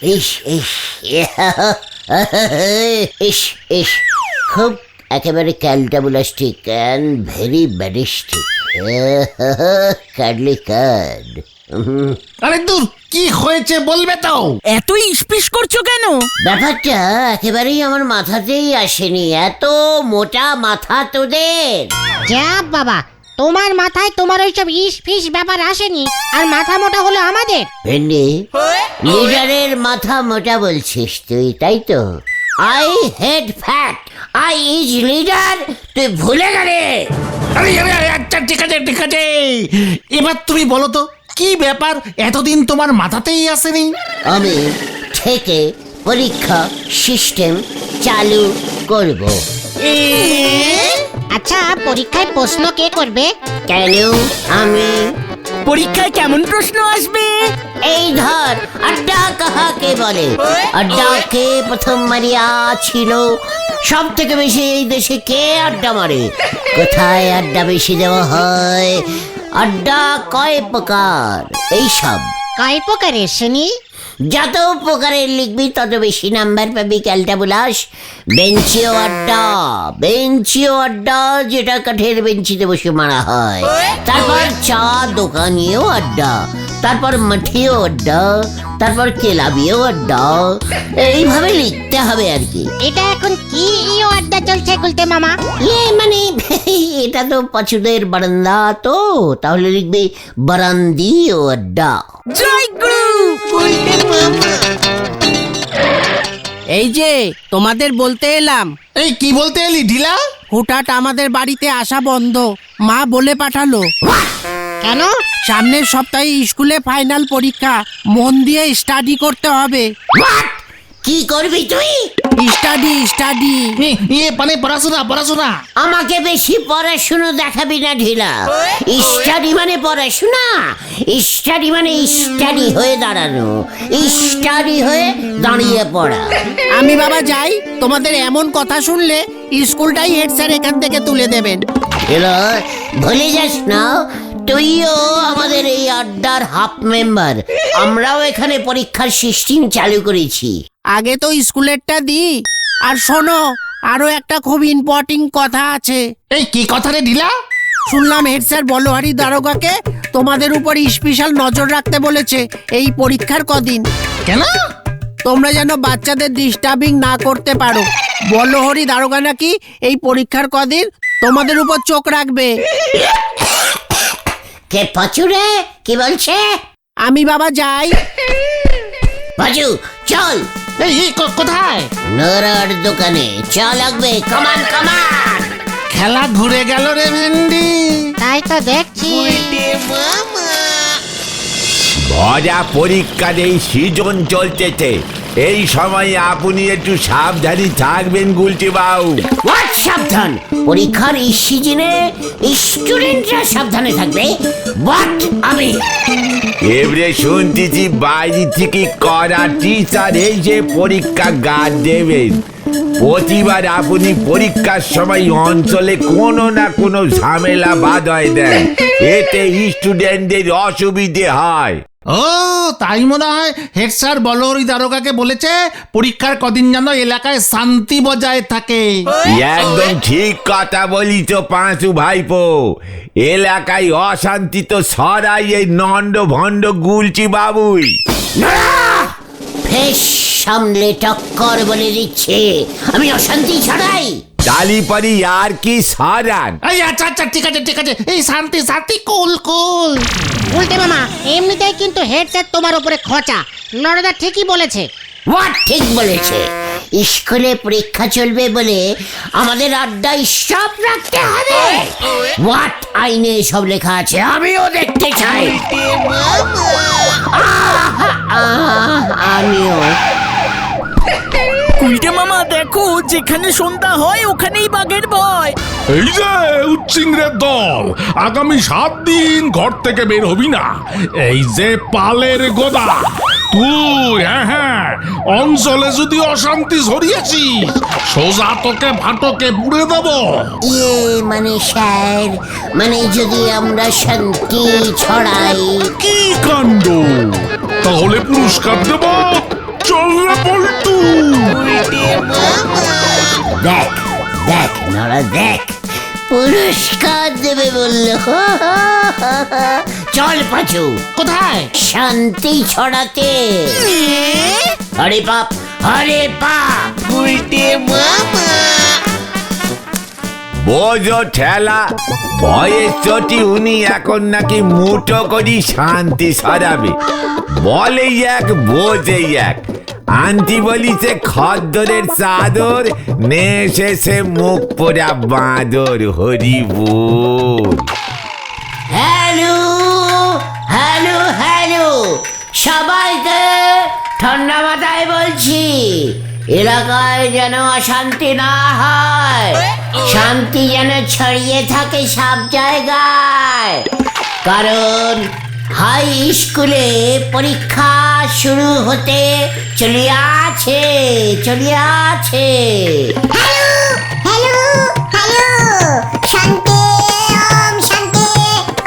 ইস ইস ইস ইস খুব একেবারে ক্যালটাবুলাস্টিক and very ব্যাডিস্টিক কার্ডলি card. আরে দূর, কি হয়েছে বলবে তো? এত ইসপিস করছো কেন? ব্যাপারটা একেবারেই আমার মাথাতেই আসেনি, এত মোটা মাথা তোদের। যা বাবা, তোমার মাথায় তোমার ওইসব ইস ফিস ব্যাপার আসেনি, আর মাথা মোটা হলো আমাদের। ভেন্ডি, লিডারের মাথা মোটা বলছিস তুই, তাই তো? I head fat, I is leader, তুই ভুলে গেলে? আরে আরে আরে, আচ্ছা ঠিক আছে ঠিক আছে, এবার তুমি বলো তো কি ব্যাপার, এতদিন তোমার মাথাতেই আসেনি? আমি থেকে পরীক্ষা সিস্টেম চালু করব। আচ্ছা, পরীক্ষায় প্রশ্ন কে করবে? কেন আমি? পরীক্ষায় কেমন প্রশ্ন আসবে? এই ধর, আড্ডা কাহাকে বলে? আড্ডাকে প্রথম মারিয়া ছিল। সব থেকে বেশি এই দেশে কে আড্ডা মারে? কোথায় আড্ডা বেশি দেওয়া হয়? আড্ডা কয় প্রকার? এইসব কয় প্রকারের শুনি? যত প্রকারের লিখবি তত বেশি নাম্বার পাবি ক্যালটাবুলাস। বেঞ্চিও আড্ডা, বেঞ্চিও আড্ডা, যেটা কাঠের বেঞ্চিতে বসে মারা হয়। তারপর চা দোকানিও আড্ডা, তারপর মাঠিও আড্ডা, তারপর কেলাবিও আড্ডা। এইভাবে লিখতে হবে আর কি। এটা এখন কি ইও আড্ডা চলছে গুলতে মামা? মানে এটা তো পাঁচুদের বারান্দা, তো তাহলে লিখবি বারান্দিও আড্ডা। জয় গুরু। এই যে তোমাদের বলতে এলাম। এই কি বলতে এলি ঢিলা? হুটাট আমাদের বাড়িতে আসা বন্ধ, মা বলে পাঠালো। কেন? সামনের সপ্তাহে স্কুলে ফাইনাল পরীক্ষা, মন দিয়ে স্টাডি করতে হবে। কি করবি তুই? Study study. মানে পড়াশোনা পড়াশোনা। আমাকে বেশি পড়াশুনো দেখাবি না ঢিলা। স্টাডি মানে পড়াশোনা, স্টাডি মানে স্টাডি হয়ে দাঁড়ানো, স্টাডি হয়ে দাঁড়িয়ে পড়া। আমি বাবা যাই, তোমাদের এমন কথা শুনলে স্কুলটাই হেড স্যার এখান থেকে তুলে দেবেন। এলো, ভুলে যাস না তুইও আমাদের এই আড্ডার হাফ মেম্বার। আমরাও এখানে পরীক্ষার সিস্টেম চালু করেছি। আগে তো স্কুলেরটা দি। আর শোনো, আরো একটা খুব ইম্পর্টেন্ট কথা আছে। এই কি কথা রে ঢিলা? শুনলাম হেড স্যার বলহরি দারোগাকে তোমাদের উপর স্পেশাল নজর রাখতে বলেছে এই পরীক্ষার কদিন। কেন? তোমরা যেন বাচ্চাদের ডিস্টার্বিং না করতে পারো। বলহরি দারোগা নাকি এই পরীক্ষার কদিন তোমাদের উপর চোখ রাখবে। কে পাচুরে? কি বলছে? আমি বাবা যাই। পাচু চল। এই কোথায়? নরার দোকানে চা লাগবে, কামান কামান। খেলা ঘুরে গেল রে ভেন্ডি। তাই তো দেখছি। ভরা পরীক্ষার এই সিজন চলতেছে, এই সময় আপনি একটু সাবধানী থাকবেন গুলটি বাবু। হোয়াট সাবধান? পরীক্ষার এই সিজনে স্টুডেন্টরা সাবধানে থাকবে? হোয়াট? আমি এবারে শুনতেছি বাইরে থেকে করা টিচার এই যে পরীক্ষা গার্ড দেবেন। প্রতিবার আপনি পরীক্ষার সময় অঞ্চলে কোনো না কোনো ঝামেলা বাধায় দেন, এতে স্টুডেন্টদের অসুবিধে হয়। ও তাই মনে হয় হেড স্যার বলহরি দারোগাকে বলেছে পরীক্ষার কদিন যেন এলাকায় শান্তি বজায় থাকে। একদম ঠিক কথা বলিস পাঁচু ভাইপো। এলাকায় অশান্তি তো সরাই এই নন্ড ভণ্ড গুলছি বাবুই। ফেস সামলে টক্কর বলে দিচ্ছে, আমি অশান্তি ছড়াই। তালিপারি আর কি সারান? এই আচ্ছা আচ্ছা ঠিক আছে ঠিক আছে, এই শান্তি শান্তি কুল কুল। গুলতে মামা, এমনিতেই কিন্তু হেড স্যার তোমার উপরে খোঁচা। নরদা ঠিকই বলেছে। হোয়াট ঠিক বলেছে? স্কুলে পরীক্ষা চলবে বলে আমাদের আড্ডা স্টপ রাখতে হবে? হোয়াট আইনে সব লেখা আছে আমিও দেখতে চাই। আমিও। উল্টে মামা দেখো, যেখানে সন্ধ্যা হয় ওখানেই বাঘের ভয়। এই যে উচ্চিংড়ের দল, আগামী 7 দিন ঘর থেকে বের হবি না। এই যে পালের গোদা তুই, হ্যাঁ অঞ্চলে যদি অশান্তি ছড়িয়েছিস সোজা তোকে ফাটকে পুড়ে দেব। মানে স্যার, মানে যদি আমরা শান্তি ছড়াই। কি কাণ্ড! তাহলে পুরস্কার দেব। চল। চল রে পল্টু। দেখ দেখ নড়া দেখ, পুরস্কার দেবে বললো। চল পাঁচু, কোথায়? শান্তি ছড়াতে। হরে পাপ, হরে পাপ। বোঝো ঠেলা, ভয়ের চটি উনি এখন নাকি মুঠো করি শান্তি সরাবে। বলেই এক বোঝেই এক। আন্টি বলিছে খদ্দরের চাদর, নে এসেছে মুখ পোড়া বাঁদর। হরি বল। হ্যালো হ্যালো হ্যালো, সবাইকে ঠান্ডা মাথায় বলছি, এলাকায় যেন অশান্তি না হয়, শান্তি যেন ছড়িয়ে থাকে সব জায়গায়। কারণ হাই স্কুলে পরীক্ষা শুরু হতে চলিয়াছে। হ্যালো হ্যালো, শান্তি ওম শান্তি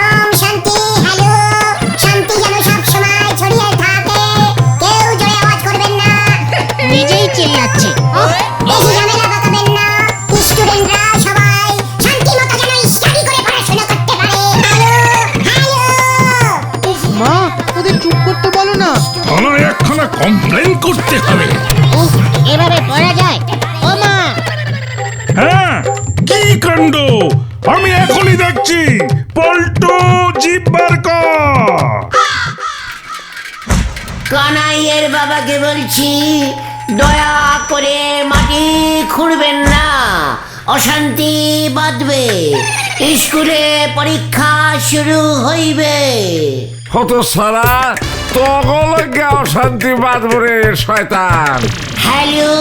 ওম শান্তি। হ্যালো, শান্তি যেন সব সময় ছড়িয়ে থাকে, কেউ জোরে আওয়াজ করবেন না, নিজেই চিল্লাচ্ছে। বেশি ঝামেলা পাকাবেন না, স্টুডেন্টরা সবাই শান্তি মতো যেন স্টাডি করে পড়াশোনা করতে পারে। Hello hello. মা, ওদের চুপ করতে বলো না। থানায় একখানা কমপ্লেন করতে হবে। উফ, এভাবে পড়া যায়? ও মা, হ্যাঁ, কি কাণ্ড! আমি এখনই দেখছি। পল্টু জিভ বার কর। কানাইয়ের বাবাকে বলছি, দয়া করে মাটি খুঁড়বেন না, অশান্তি বাঁধবে। স্কুলে পরীক্ষা শুরু হইবে। হত সারা তগলকে অশান্তি বাঁধব রে শয়তান। হ্যালো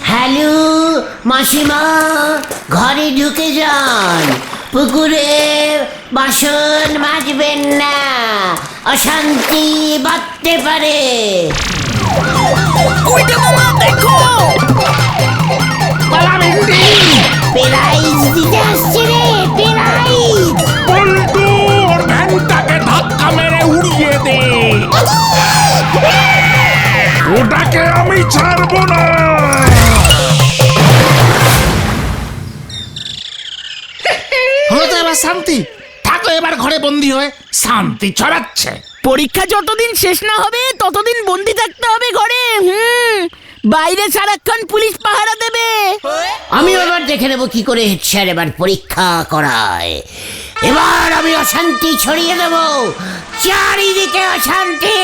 হ্যালো, মাসিমা ঘরে ঢুকে যান, পুকুরে বাসন মাজবেন না, অশান্তি বাঁধতে পারে। প্রাইজ দিতে আসছে রে, প্রাইজ। পল্টু ওর ভ্যানটাকে ধাক্কা মেরে উড়িয়ে দে। ওটাকে আমি ছাড়বো না। হলো তো এবার শান্তি। থাকো এবার ঘরে বন্দি হয়ে, শান্তি ছড়াচ্ছে। পরীক্ষা যতদিন শেষ না হবে ততদিন বন্দি থাকতে হবে ঘরে। বাইরে সারাক্ষণ পুলিশ পাহারা দেবে। আমি এবার দেখে নেবো কি করে হেড স্যার এবার পরীক্ষা করায়। এবার আমি অশান্তি ছড়িয়ে দেব, চারিদিকে অশান্তি।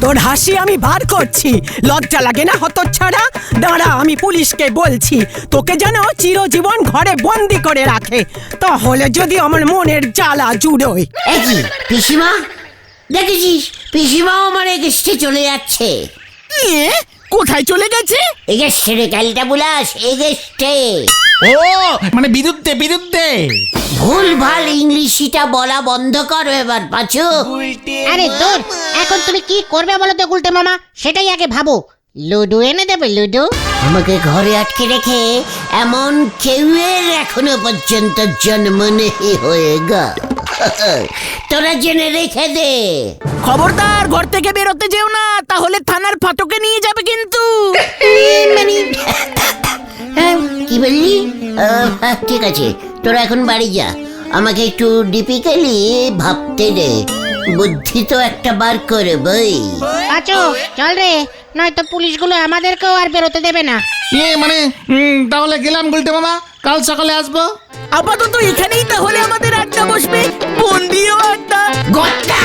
তোর হাসি আমি বার করছি, লজ্জা লাগে না হতচ্ছাড়া? দাঁড়া, আমি পুলিশকে বলছি তোকে যেন চিরজীবন ঘরে বন্দি করে রাখে, তাহলে যদি আমার মনের জ্বালা জুড়োয়। একই পিসিমা, দেখেছিস পিসিমাও আমার এগেস্টে চলে যাচ্ছে। কোথায় চলে গেছে? এগেস্টে রে ক্যালটা বুলাস, এগেস্টে। ও মানে বিরুদ্ধে বিরুদ্ধে। ভুল ভাল ইংলিশটা বলা বন্ধ করো এবার পাঁচু। আরে দূর, এখন তুমি কি করবে বলো তো গুলটে মামা, সেটাই আগে ভাবো। লুডো এনে দেবে, লুডো। আমাকে ঘরে আটকে রেখে এমন কেউয়ের এখনো পর্যন্ত জন্ম নেই হয়ে গা। তোরা জেনে রেখে দে। খবরদার ঘর থেকে বেরোতে যেও না, তাহলে থানার ফাটকে নিয়ে যাবে কিন্তু। মানে কি বললি? ঠিক আছে, তোরা এখন বাড়ি যা, আমাকে একটু ডিপিক্যালি ভাবতে দে, বুদ্ধি তো একটা বার করে বই। আচ্ছা চল রে, নয়তো পুলিশগুলো আমাদেরকেও আর বেরোতে দেবে না। মানে তাহলে গেলাম গুলটে মামা, কাল সকালে আসবো। আপাতত এখানেই তাহলে আমাদের আড্ডা বসবে, বন্দিও আড্ডা। গোটা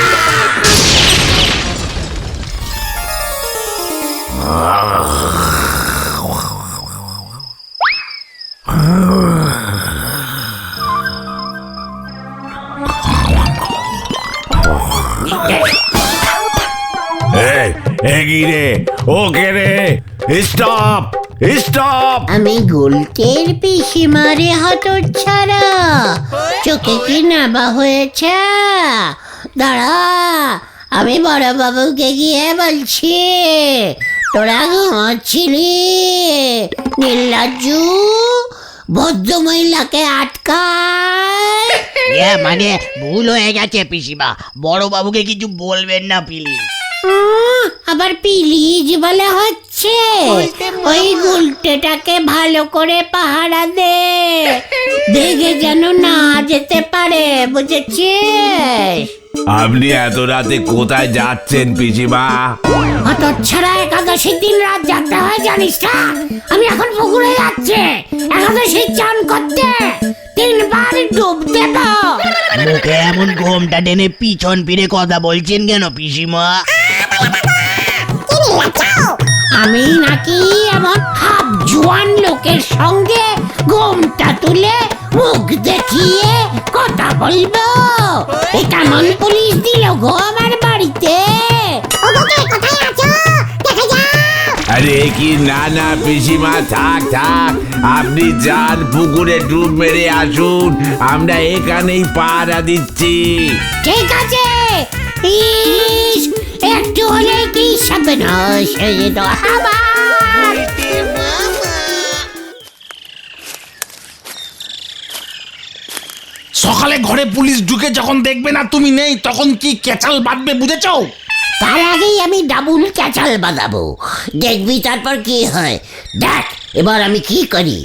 রে, ওকে রে, স্টপ স্টপ। আমি গুলটের পিসিমারে হতচ্ছাড়া, চোখে কি নাবা হয়েছে? দাঁড়া, আমি বড় বাবুকে গিয়ে বলছি। তোরা ঘুমাচ্ছিলি, নীলাজু ভদ্র মহিলাকে আটকায়। মানে ভুল হয়ে গেছে পিসিমা, বড় বাবুকে কিছু বলবেন না প্লিজ। আবার প্লিজ বলে হচ্ছে? ওই গুলটেটাকে ভালো করে পাহারা দে, দেখে যেন না যেতে পারে, বুঝেছিস? আপনি এত রাতে কোথায় যাচ্ছেন পিসিমা? অত ছাড়া একাদশীর দিন রাত যাত্রা হয় জানিস না? আমি এখন পুকুরে যাচ্ছি একাদশীর চান করতে, 3 বার ডুব দেব। মুখে এমন ঘোমটা টেনে পিছন ফিরে কথা বলছেন কেন পিসিমা? আমি নাকি এমন হাফ জোয়ান লোকের সঙ্গে ঘোমটা তুলে মুখ দেখিয়ে কথা বলবো? এ কেমন পুলিশ দিল গো আমার বাড়িতে? আরে কি, না না পিসিমা, থাক থাক, আপনি যান পুকুরে ডুব মেরে আসুন, আমরা এখানেই পাহারা দিচ্ছি। ঠিক আছে। ইস, একটু হলে কি সর্বনাশ হয়ে যেত আমার। সকালে ঘরে পুলিশ ঢুকে যখন দেখবে না তুমি নেই, তখন কি কেচাল বাঁধবে, বুঝেছো? তার আগেই আমি ডাবুল ক্যাচাল বাঁধাবো, দেখবি তারপর কি হয়। দেখ এবার আমি কি করি।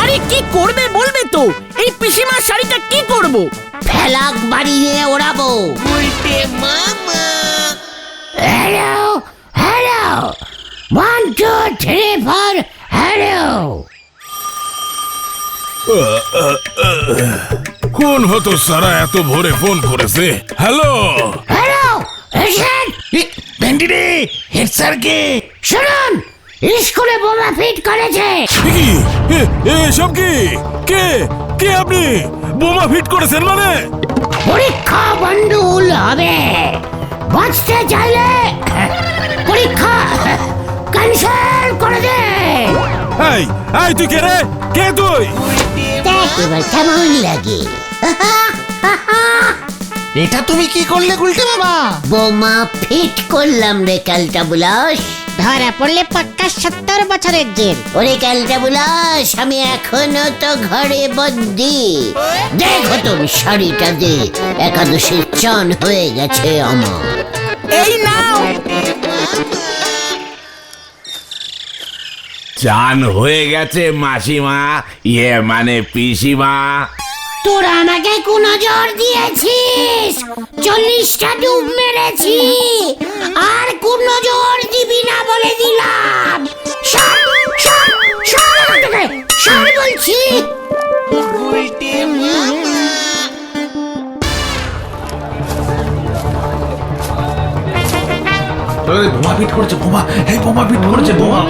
আরে কি করবে বলবে তো? এই পিসিমার শাড়িটা কি করব? ফেলাক বাড়িয়ে ওড়াবো। Hello hello, 1 2 3 4 hello. কোন হতো সারা এত ভোরে ফোন করেছে? হ্যালো হ্যালো এসেন। ভেন্ডি রে, হেড স্যার কে? শুনুন, স্কুলে বোমা ফিট করেছে। কি এসব? কি কে কে আপনি? বোমা ফিট করেছেন মানে? পরীক্ষা বন্ধুল হবে, বাঁচতে চাইলে পরীক্ষা ক্যান্সেল করে দে। এই এই তুই কে রে? কে তুই? দেখ এবার কেমন লাগে। এটা তুমি কি করলে গুলটে বাবা? বোমা ফিট করলাম রে ক্যালটা বুলাস। ধরা পড়লে পাক্কা 70 বছরের জেল। ওরে ক্যালটা বুলাস, আমি এখনো তো ঘরে বন্দি। দেখো তুমি শাড়িটা দে, একাদশীর চান হয়ে গেছে আমার। এই নাও। চান হয়ে গেছে মাসিমা, মানে পিসিমা। তোরা আমাকে কোন জোর দিয়েছিস? 40টা ডুব মেরেছি, আর কোন জোর দিবি না বলে দিলাম। সর সর সর এখান থেকে, সর বলছি। বোমা ফিট করেছে, বোমা, এই বোমা ফিট করেছে, বোমা।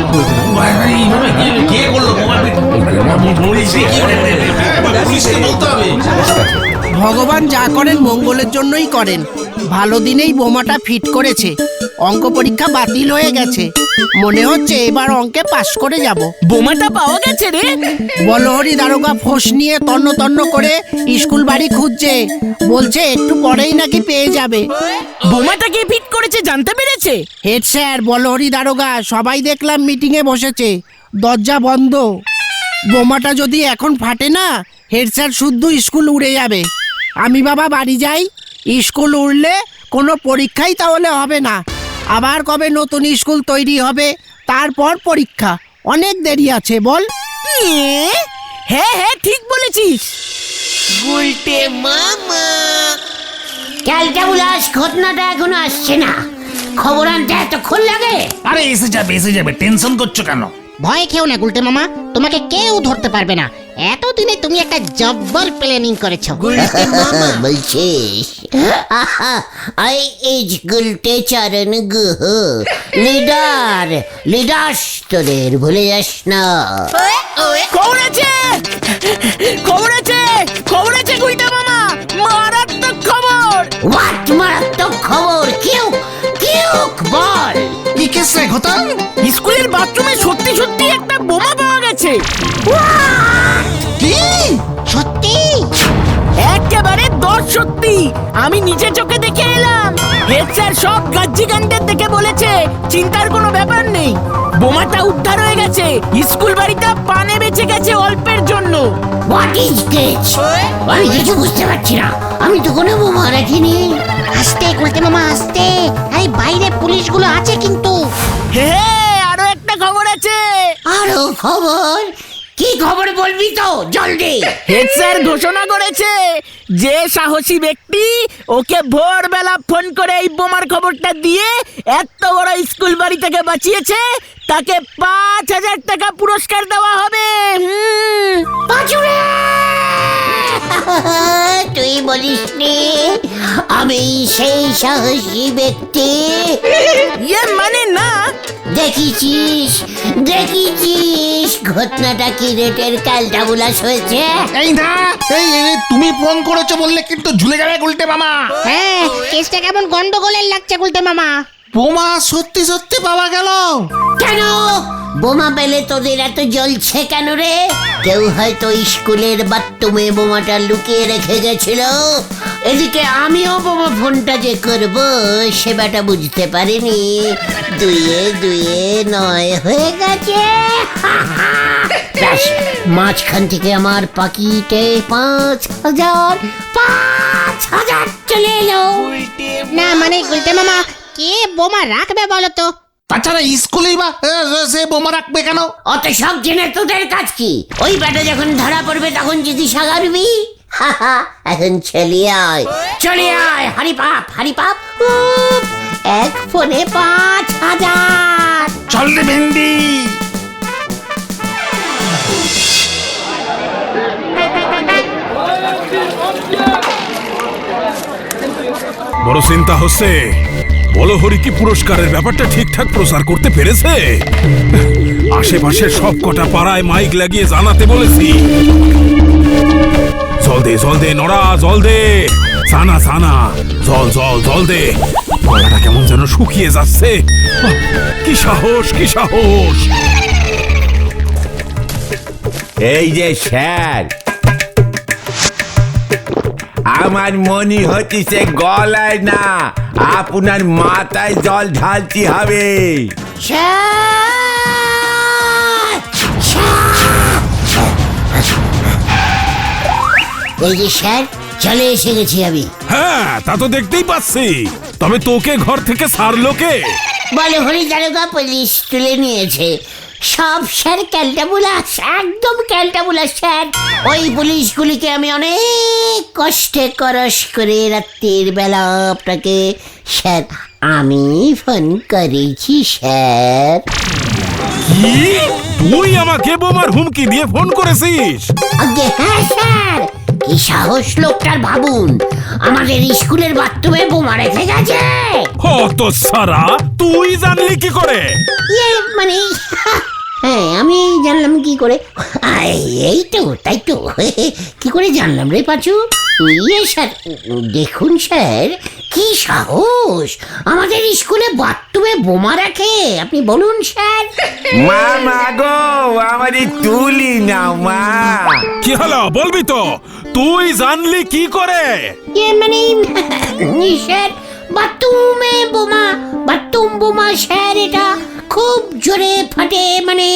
কে করলো বোমা ফিট? পুলিশকে বলতে হবে। ভগবান যা করেন মঙ্গলের জন্যই করেন। ভালো দিনেই বোমাটা ফিট করেছে। অঙ্ক পরীক্ষা বাতিল হয়ে গেছে, মনে হচ্ছে এবার অঙ্কে পাশ করে যাব। বোমাটা পাওয়া গেছে রে। বলহরি দারোগা ফোঁস নিয়ে তন্ন তন্ন করে স্কুল বাড়ি খুঁজছে, বলছে একটু পরেই নাকি পেয়ে যাবে। বোমাটা কে ফিট করেছে জানতে পেরেছে? হেড স্যার, বলহরি দারোগা, সবাই দেখলাম মিটিংয়ে বসেছে, দরজা বন্ধ। বোমাটা যদি এখন ফাটে না, হেড স্যার শুদ্ধ স্কুল উড়ে যাবে। আমি বাবা বাড়ি যাই। স্কুল উড়লে কোনো পরীক্ষাই তাহলে হবে না। আবার কবে নতুন স্কুল তৈরি হবে, তারপর পরীক্ষা। অনেক দেরি আছে বল। হ্যাঁ হ্যাঁ ঠিক বলেছিস। ক্যালটা বুলাস, ঘটনাটা এখনো আসছে না, খবর আনতে এতক্ষণ লাগে? আরে এসে যাবে, টেনশন করছো কেন? ভয় খেও না গুলটে মামা, তোমাকে কেউ ধরতে পারবে না। এতদিনে তুমি একটা জব্বর প্ল্যানিং করেছো। বলছিস? আই ইজ গুলটে চারণ গুহ, লিডার লিডার্স তোদের, ভুলে যাস না। খবর আছে, খবর আছে, খবর আছে গুলটে মামা, মারাত্মক খবর। হোয়াট মারাত্মক খবর? কিউ কিউ বল। কি কেস রে ঘটান? স্কুলের বাথরুমে সত্যি সত্যি একটা বোমা পাওয়া গেছে। কি? সত্যি? একেবারে 10 সত্যি। আমি নিজে চোখে দেখে এলাম। হেড স্যার সব গাজ্জি গান্ডের দেখে বলেছে চিন্তার কোনো ব্যাপার নেই, বোমাটা উদ্ধার হয়ে গেছে। স্কুল বাড়িটা পানে বেঁচে গেছে অল্পের জন্য। What is catch? আমি কিছু বুঝতে পারছি না, আমি তো কোনো বোমা রাখিনি। আস্তে গুলটে মামা আস্তে, আরে বাইরে পুলিশগুলো আছে কিন্তু। হে, আরো একটা খবর আছে। আরো খবর? কি খবর বলবি তো জলদি। হেড স্যার ঘোষণা করেছে যে সাহসী ব্যক্তি ওকে ভোরবেলা ফোন করে এই বোমার খবরটা দিয়ে এত বড় স্কুল বাড়ি থেকে বাঁচিয়েছে তাকে 5,000 টাকা পুরস্কার দেওয়া হবে। পাঁচুরে! তুই বলিস নি আমি সেই সাহসী ব্যক্তি? ইয়ে মানে না। দেখিছিস দেখিছিস ঘটনাটা কি রেটের ক্যালটা বুলাস হয়েছে। এই না, এই তুমি ফোন করেছো বললে কিন্তু ঝুলে যাবে গুলটে মামা। হ্যাঁ, কেসটা কেমন গন্ডগোলের লাগছে গুলটে মামা। বোমা সত্যি সত্যি পাওয়া গেল। কেন বোমা পেলে তোদের এত জ্বলছে কেন রে? কেউ হয়তো স্কুলের বাথরুমে বোমাটা লুকিয়ে রেখে গেছিল। এদিকে আমিও বোমা ফোনটা যে করব সেবাটা বুঝতে পারিনি। দুইয়ে দুইয়ে 9 হয়ে গেছে। ব্যাস, মাঝখান থেকে আমার পাকিটে 5,000 চলে এলো। না মানে গুলটে মামা, কে বোমা রাখবে বলো তো? তাছাড়া স্কুলেই বা সে বোমা রাখবে কেন? অত সব জেনে তোদের কাজ কি? ওই ব্যাটা যখন ধরা পড়বে তখন যদি সাগারবি। এখন চলে আয় হারি পাপ। এক ফোনে 5,000। চল রে ভেন্ডি। বড় চিন্তা হচ্ছে, বলো হরি কি পুরস্কারের ব্যাপারটা ঠিকঠাক প্রচার করতে পেরেছে? আশেপাশে সব কটা পাড়ায় মাইক লাগিয়ে জানাতে বলেছি। জল দে নড়া, জল দে। সানা জল দে। গলাটা কেমন যেন শুকিয়ে যাচ্ছে। কি সাহস! এই যে স্যার, আমার মনে হচ্ছে গলায় না, আপনার মাথায় জল ঢালতে হবে। এই যে স্যার, চলে এসে গেছি আমি। হ্যাঁ, তা তো দেখতেই পাচ্ছি। তবে তোকে ঘর থেকে ছাড়লো কে? বলে হরি দারোগা পুলিশ তুলে নিয়েছে। সব স্যার ক্যালটাবুলাস, একদম ক্যালটাবুলাস স্যার। ওই পুলিশগুলিকে আমি অনেক কষ্টে করস করে রাত্রির বেলা আপনাকে স্যার আমি ফোন করেছি স্যার। কি? তুই আমাকে বোমার হুমকি দিয়ে ফোন করেছিস? আগে হ্যাঁ স্যার, কি সাহস লোকটার ভাবুন। আমাদের স্কুলের বাথরুমে বোমা রেখে গেছে। তো সারা, তুই জানলি কি করে? মানে হ্যাঁ, আমি জানলাম কি করে? এই তো, তাই তো। কি করে জানলাম রে পাঁচু? স্যার দেখুন স্যার, কি সাহস আমাদের স্কুলে বাথরুমে বোমা রাখে, আপনি বলুন স্যার। মা গো, আমারই তুলি না মা। কি হলো বলবি তো? তুই জানলি কি করে? মানে স্যার বাথরুম বোমা স্যার, এটা খুব জোরে ফাটে মানে।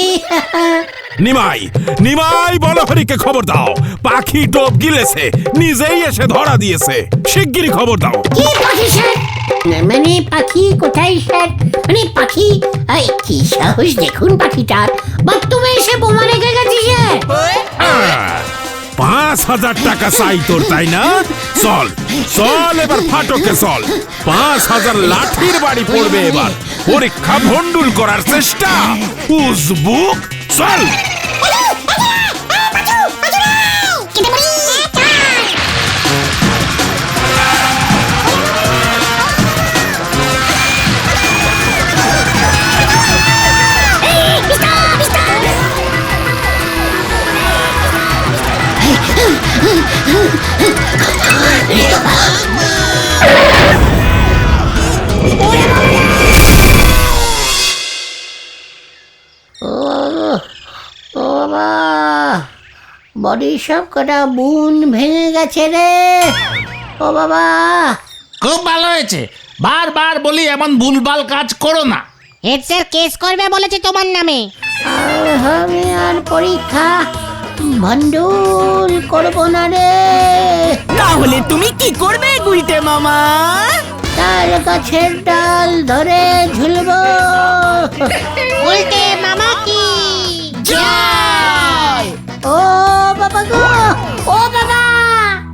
নিমাই বলো হরিকে খবর দাও। পাখি টোপ গিলেছে, নিজেই এসে ধরা দিয়েছে। শিগগিরই খবর দাও। কি পাখি স্যার? মানে পাখি কোথায় স্যার? মানে পাখি, কি সাহস দেখুন পাখিটার, বাথরুমে এসে বোমা রেখে গেছে স্যার। 5,000 টাকা চাই তোর, তাই না? চল এবার ফাটকে চল। 5,000 লাঠির বাড়ি পড়বে এবার। পরীক্ষা ভন্ডুল করার চেষ্টা, উজবুক। চল। বডির সব কটা বুন ভেঙে গেছে রে। ও বাবা, খুব ভালো হয়েছে। বারবার বলি এমন ভুলভাল কাজ করো না। হেড স্যার কেস করবে বলেছে তোমার নামে। আর হবে আর পরীক্ষা ভণ্ডুল করবো না রে। তাহলে তুমি কি করবে গুলটে মামা? তার গাছের ডাল ধরে ঝুলবো।